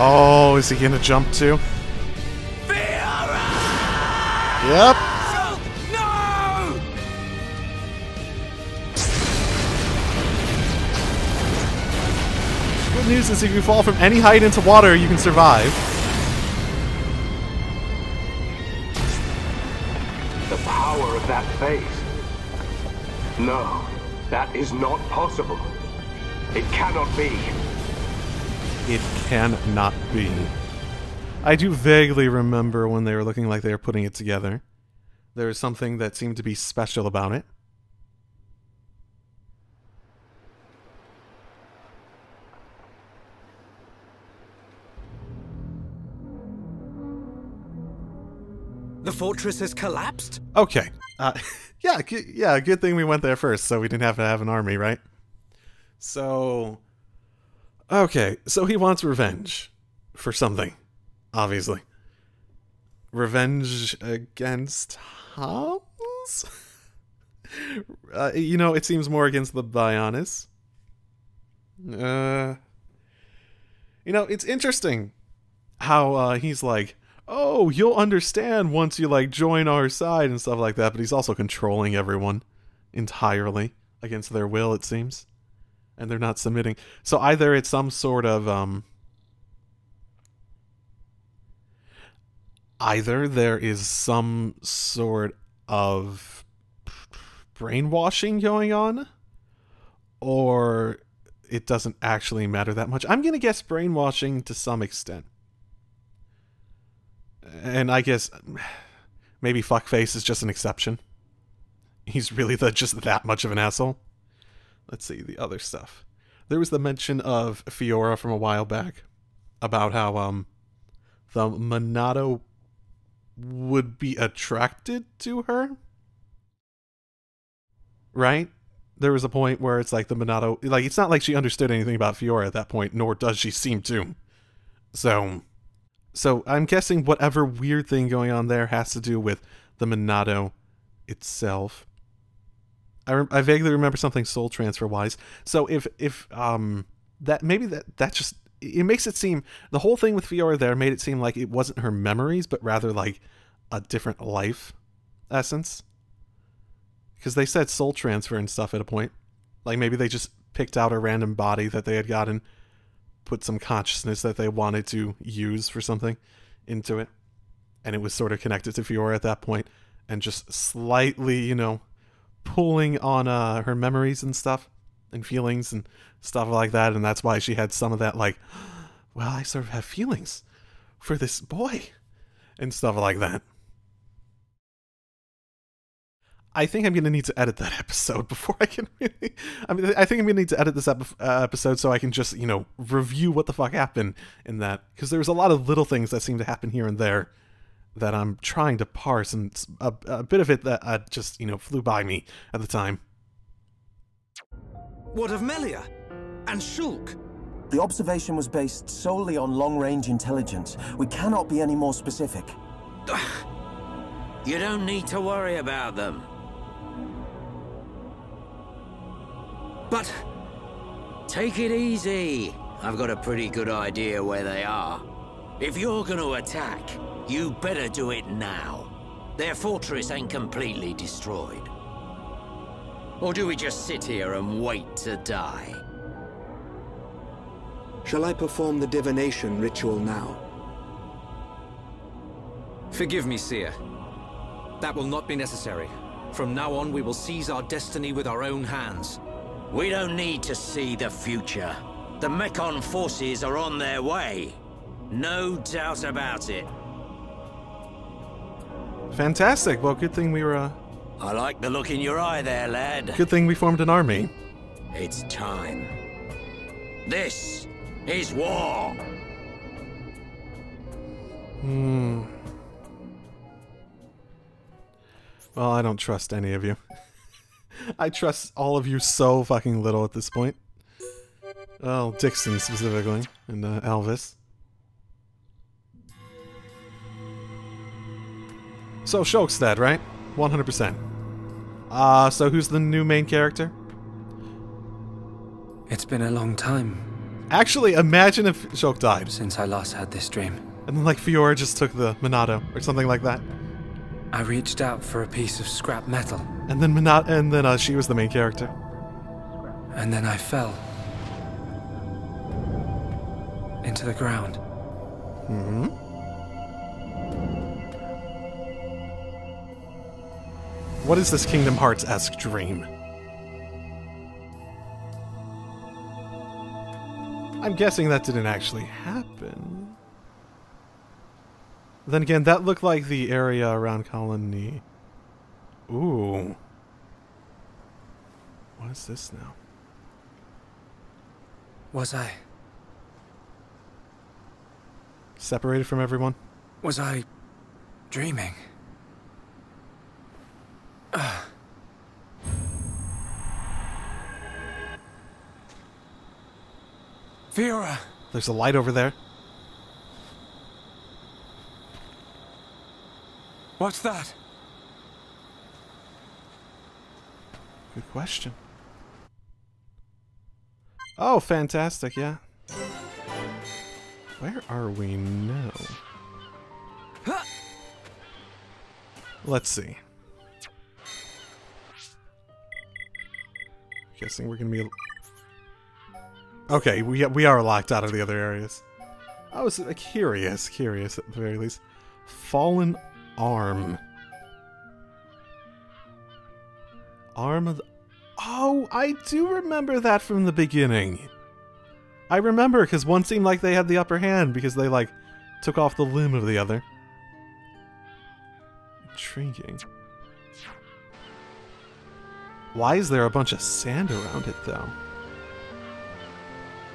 Oh, is he gonna jump too? Fiora! Yep. Shulk, no! Good news is if you fall from any height into water, you can survive. The power of that face. No, that is not possible. It cannot be. It cannot be. I do vaguely remember when they were looking like they were putting it together. There was something that seemed to be special about it. The fortress has collapsed? Okay. Yeah, good thing we went there first, so we didn't have to have an army, right? So... Okay, so he wants revenge. For something. Obviously. Revenge against Hans? You know, it seems more against the Bionis. You know, it's interesting how he's like, oh, you'll understand once you, like, join our side and stuff like that, but he's also controlling everyone entirely against their will, it seems. And they're not submitting. So either it's some sort of, either there is some sort of brainwashing going on, or it doesn't actually matter that much. I'm going to guess brainwashing to some extent. And I guess maybe Fuckface is just an exception. He's really just that much of an asshole. Let's see the other stuff. There was the mention of Fiora from a while back about how the Monado would be attracted to her. Right? There was a point where it's like the Monado, like, it's not like she understood anything about Fiora at that point, nor does she seem to. So I'm guessing whatever weird thing going on there has to do with the Monado itself. I vaguely remember something soul transfer wise. So if that maybe that just, it makes it seem, the whole thing with Fiora there made it seem like it wasn't her memories, but rather like a different life essence. Because they said soul transfer and stuff at a point. Like maybe they just picked out a random body that they had gotten, put some consciousness that they wanted to use for something into it, and it was sort of connected to Fiora at that point, and just slightly, you know, pulling on her memories and stuff, and feelings and stuff like that, and that's why she had some of that, like, well, I sort of have feelings for this boy, and stuff like that. I think I'm going to need to edit that episode before I can really... I mean, I think I'm going to need to edit this episode so I can just, you know, review what the fuck happened in that. Because there's a lot of little things that seem to happen here and there that I'm trying to parse, and a bit of it that just, you know, flew by me at the time. What of Melia? And Shulk? The observation was based solely on long-range intelligence. We cannot be any more specific. You don't need to worry about them. But... Take it easy. I've got a pretty good idea where they are. If you're gonna attack, you better do it now. Their fortress ain't completely destroyed. Or do we just sit here and wait to die? Shall I perform the divination ritual now? Forgive me, Seer. That will not be necessary. From now on, we will seize our destiny with our own hands. We don't need to see the future. The Mechon forces are on their way. No doubt about it. Fantastic. Well, good thing we were, I like the look in your eye there, lad. Good thing we formed an army. It's time. This is war. Well, I don't trust any of you. I trust all of you so fucking little at this point. Well, Dixon specifically, and Elvis. So, Shulk's dead, right? 100%. So who's the new main character? It's been a long time. Actually, imagine if Shulk died. Since I last had this dream. And then, like, Fiora just took the Monado, or something like that. I reached out for a piece of scrap metal. And then she was the main character. And then I fell. Into the ground. Mm-hmm. What is this Kingdom Hearts-esque dream? I'm guessing that didn't actually happen. Then again, that looked like the area around Colony. Ooh. What is this now? Was I? Separated from everyone? Was I dreaming? Fiora! There's a light over there. What's that? Good question. Oh, fantastic, yeah. Where are we now? Let's see. Guessing we're gonna be... Okay, we are locked out of the other areas. I was curious at the very least. Fallen Arm. Arm of the... Oh, I do remember that from the beginning. I remember, because one seemed like they had the upper hand, because they, like, took off the limb of the other. Intriguing. Why is there a bunch of sand around it, though?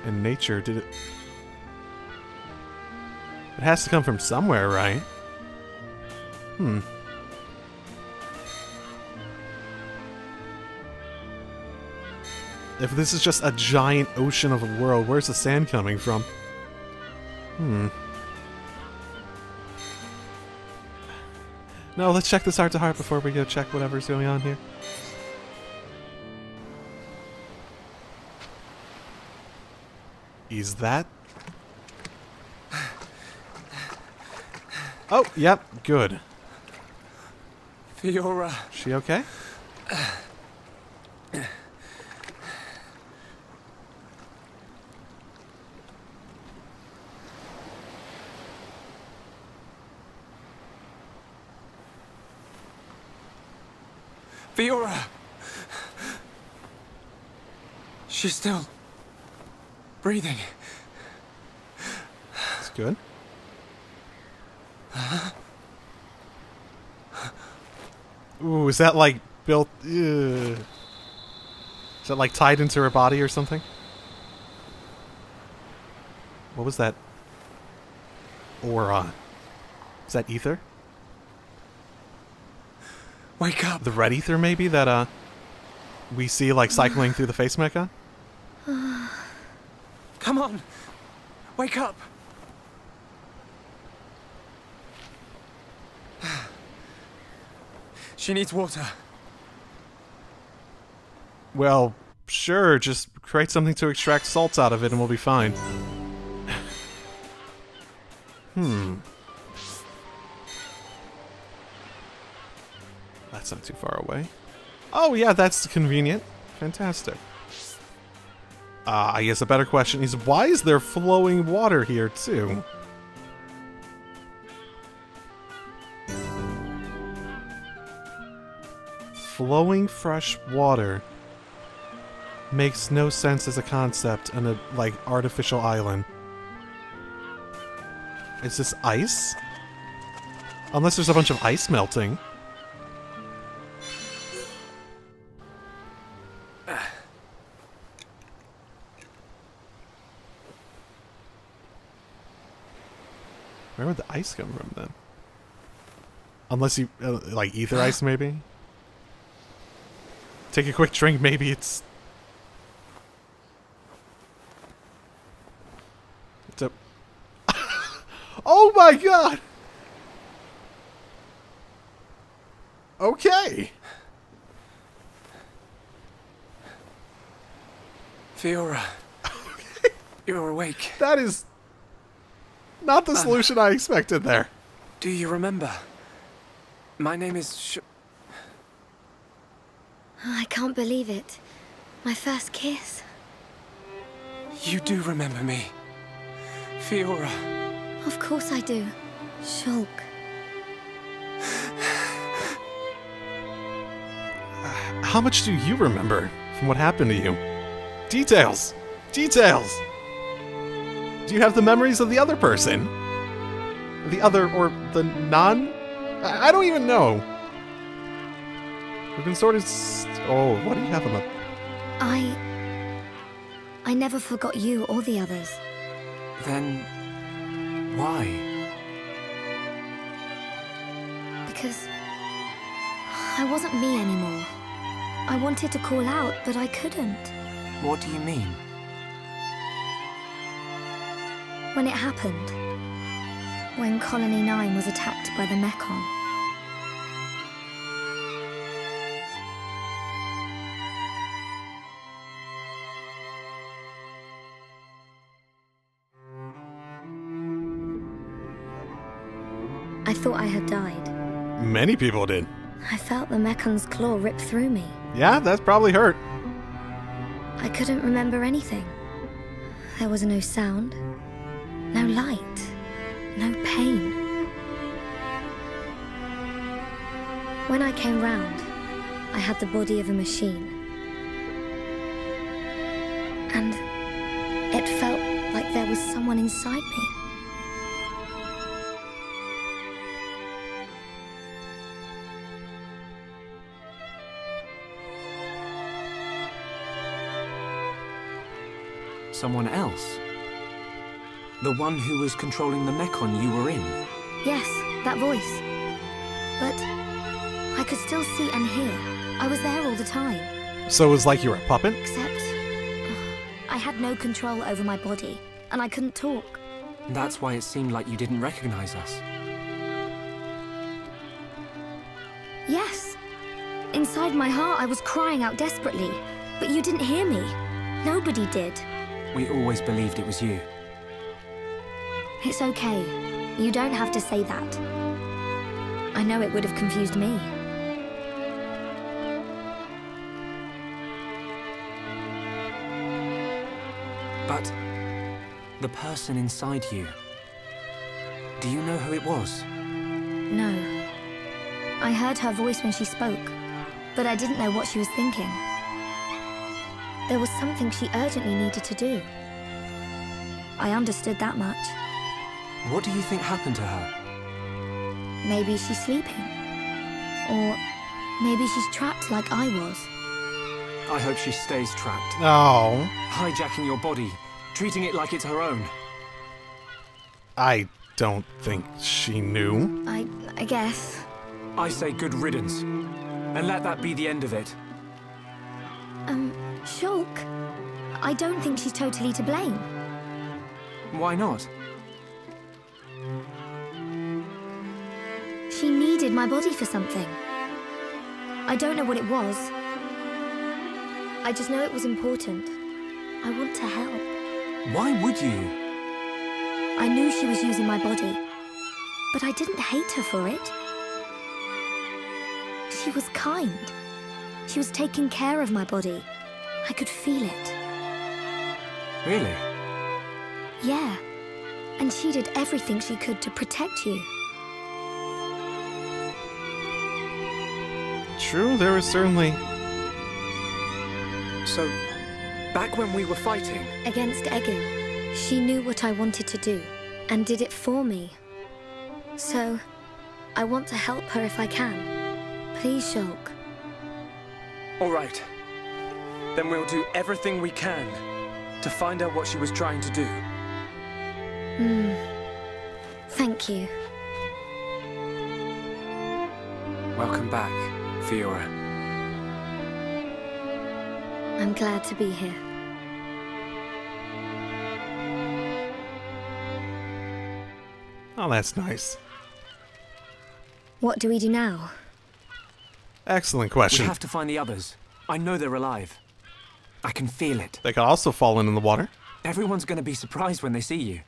In nature, did it... It has to come from somewhere, right? Hmm. If this is just a giant ocean of a world, where's the sand coming from? Hmm. No, let's check this heart-to-heart before we go check whatever's going on here. Is that... Oh, yep, good. Fiora. She okay? Fiora! She's still... breathing. That's good. Ooh, is that like built... Is that like tied into her body or something? What was that? Aura. Is that ether? Wake up. The red ether, maybe, that, we see, like, cycling through the face mecha? Come on. Wake up. She needs water. Well, sure, just create something to extract salts out of it and we'll be fine. That's not too far away. Oh yeah, that's convenient. Fantastic. I guess a better question is, why is there flowing water here too? Flowing fresh water makes no sense as a concept on a, like, artificial island. Is this ice? Unless there's a bunch of ice melting. Where would the ice come from then? Unless you, like, ether ice maybe? Take a quick drink, maybe it's... It's a... Oh my god! Okay! Fiora. You're awake. That is... not the solution I expected there. Do you remember? My name is I can't believe it. My first kiss. You do remember me. Fiora. Of course I do. Shulk. How much do you remember from what happened to you? Details! Details! Do you have the memories of the other person? The other, or the non? I don't even know. We've been sort of... Oh, what do you have on the... I never forgot you or the others. Then... why? Because... I wasn't me anymore. I wanted to call out, but I couldn't. What do you mean? When it happened. When Colony 9 was attacked by the Mechon. I thought I had died. Many people did. I felt the Mecon's claw rip through me. Yeah, that's probably hurt. I couldn't remember anything. There was no sound, no light, no pain. When I came round, I had the body of a machine. And it felt like there was someone inside me. Someone else? The one who was controlling the Mechon you were in? Yes, that voice. But I could still see and hear. I was there all the time. So it was like you were a puppet? Except... I had no control over my body, and I couldn't talk. That's why it seemed like you didn't recognize us. Yes. Inside my heart, I was crying out desperately. But you didn't hear me. Nobody did. We always believed it was you. It's okay. You don't have to say that. I know it would have confused me. But the person inside you, do you know who it was? No. I heard her voice when she spoke, but I didn't know what she was thinking. There was something she urgently needed to do. I understood that much. What do you think happened to her? Maybe she's sleeping. Or maybe she's trapped like I was. I hope she stays trapped. Oh. Hijacking your body, treating it like it's her own. I don't think she knew. I guess. I say good riddance. And let that be the end of it. Shulk, I don't think she's totally to blame. Why not? She needed my body for something. I don't know what it was. I just know it was important. I want to help. Why would you? I knew she was using my body, but I didn't hate her for it. She was kind. She was taking care of my body. I could feel it. Really? Yeah. And she did everything she could to protect you. True, there was certainly... So, back when we were fighting... Against Egu, she knew what I wanted to do, and did it for me. So, I want to help her if I can. Please, Shulk. All right. Then we'll do everything we can to find out what she was trying to do. Thank you. Welcome back, Fiora. I'm glad to be here. Oh, that's nice. What do we do now? Excellent question. We have to find the others. I know they're alive. I can feel it. They could also fall in the water. Everyone's gonna be surprised when they see you.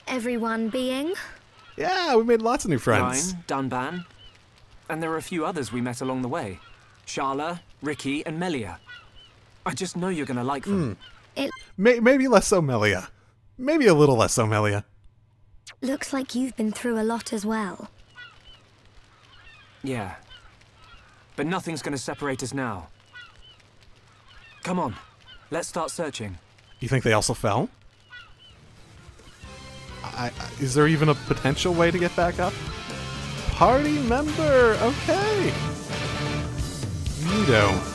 Everyone being? Yeah, we made lots of new friends. Ryan, Dunban. And there are a few others we met along the way. Sharla, Ricky, and Melia. I just know you're gonna like them. Maybe less so Melia. Maybe a little less so Melia. Looks like you've been through a lot as well. Yeah. But nothing's gonna separate us now. Come on, let's start searching. You think they also fell? Is there even a potential way to get back up? Party member! Okay! Neato.